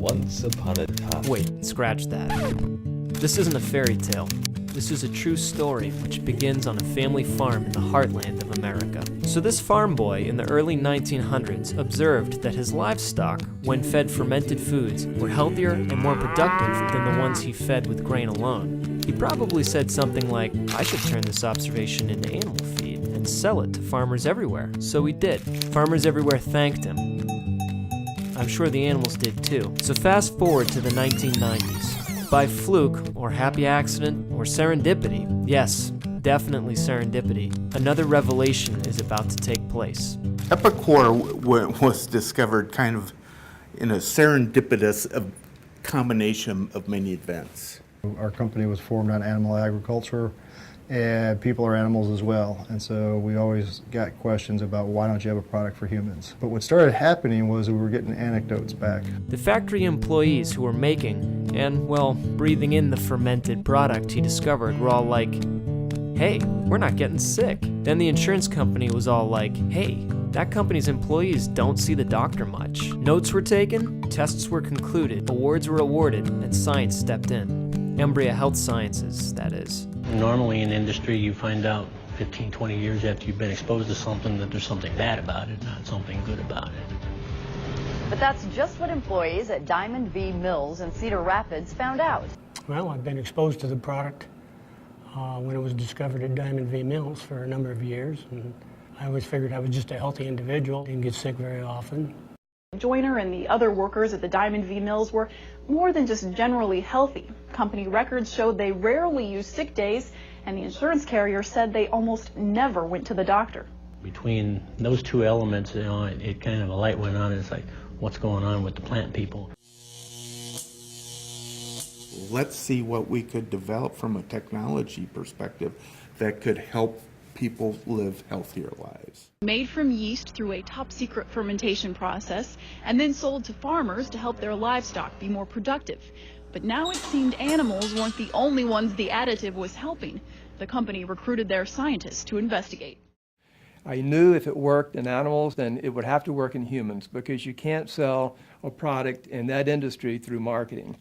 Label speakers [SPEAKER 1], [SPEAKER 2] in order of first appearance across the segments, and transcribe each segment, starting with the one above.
[SPEAKER 1] Once upon a time.
[SPEAKER 2] Wait, scratch that. This isn't a fairy tale. This is a true story which begins on a family farm in the heartland of America. So this farm boy in the early 1900s observed that his livestock, when fed fermented foods, were healthier and more productive than the ones he fed with grain alone. He probably said something like, I should turn this observation into animal feed and sell it to farmers everywhere. So he did. Farmers everywhere thanked him. I'm sure the animals did too. So fast forward to the 1990s. By fluke, or happy accident, or serendipity, yes, definitely serendipity, another revelation is about to take place.
[SPEAKER 3] EpiCor was discovered kind of in a serendipitous combination of many events.
[SPEAKER 4] Our company was formed on animal agriculture, and people are animals as well, and so we always got questions about why don't you have a product for humans. But what started happening was we were getting anecdotes back.
[SPEAKER 2] The factory employees who were making and, well, breathing in the fermented product he discovered were all like, hey, we're not getting sick. Then the insurance company was all like, hey, that company's employees don't see the doctor much. Notes were taken, tests were concluded, awards were awarded, and science stepped in. Embria Health Sciences, that is.
[SPEAKER 5] Normally in industry you find out 15, 20 years after you've been exposed to something that there's something bad about it, not something good about it.
[SPEAKER 6] But that's just what employees at Diamond V Mills in Cedar Rapids found out.
[SPEAKER 7] Well, I've been exposed to the product when it was discovered at Diamond V Mills for a number of years, and I always figured I was just a healthy individual, didn't get sick very often.
[SPEAKER 8] Joyner and the other workers at the Diamond V Mills were more than just generally healthy. Company records showed they rarely used sick days, and the insurance carrier said they almost never went to the doctor.
[SPEAKER 5] Between those two elements, you know, it kind of a light went on. It's like, what's going on with the plant people?
[SPEAKER 3] Let's see what we could develop from a technology perspective that could help people live healthier lives.
[SPEAKER 8] Made from yeast through a top-secret fermentation process and then sold to farmers to help their livestock be more productive. But now it seemed animals weren't the only ones the additive was helping. The company recruited their scientists to investigate.
[SPEAKER 9] I knew if it worked in animals, then it would have to work in humans, because you can't sell a product in that industry through marketing.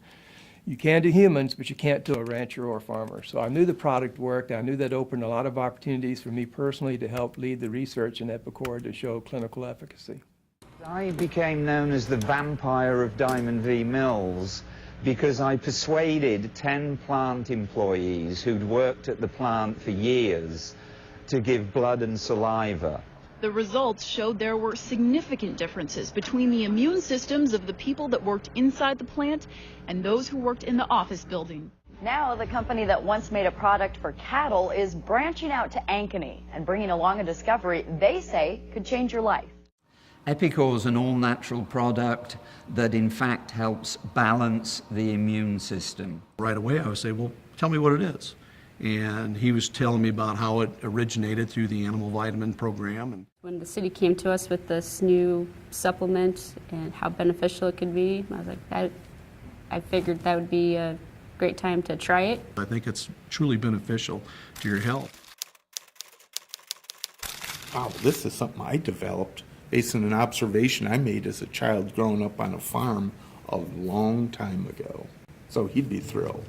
[SPEAKER 9] You can to humans, but you can't to a rancher or a farmer. So I knew the product worked. I knew that opened a lot of opportunities for me personally to help lead the research in EpiCor to show clinical efficacy.
[SPEAKER 10] I became known as the vampire of Diamond V Mills because I persuaded 10 plant employees who'd worked at the plant for years to give blood and saliva.
[SPEAKER 8] The results showed there were significant differences between the immune systems of the people that worked inside the plant and those who worked in the office building.
[SPEAKER 6] Now the company that once made a product for cattle is branching out to ankeny and bringing along a discovery they say could change your life.
[SPEAKER 10] EpiCor is an all-natural product that in fact helps balance the immune system.
[SPEAKER 11] Right away I would say, well, tell me what it is. And he was telling me about how it originated through the animal vitamin program.
[SPEAKER 12] When the city came to us with this new supplement and how beneficial it could be, I was like, I figured that would be a great time to try it.
[SPEAKER 11] I think it's truly beneficial to your health.
[SPEAKER 3] Wow, this is something I developed based on an observation I made as a child growing up on a farm a long time ago. So he'd be thrilled.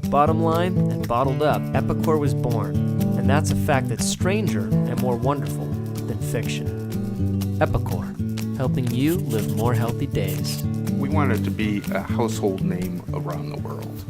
[SPEAKER 2] Bottom line, and bottled up, EpiCor was born, and that's a fact that's stranger and more wonderful than fiction. EpiCor, helping you live more healthy days.
[SPEAKER 3] We want it to be a household name around the world.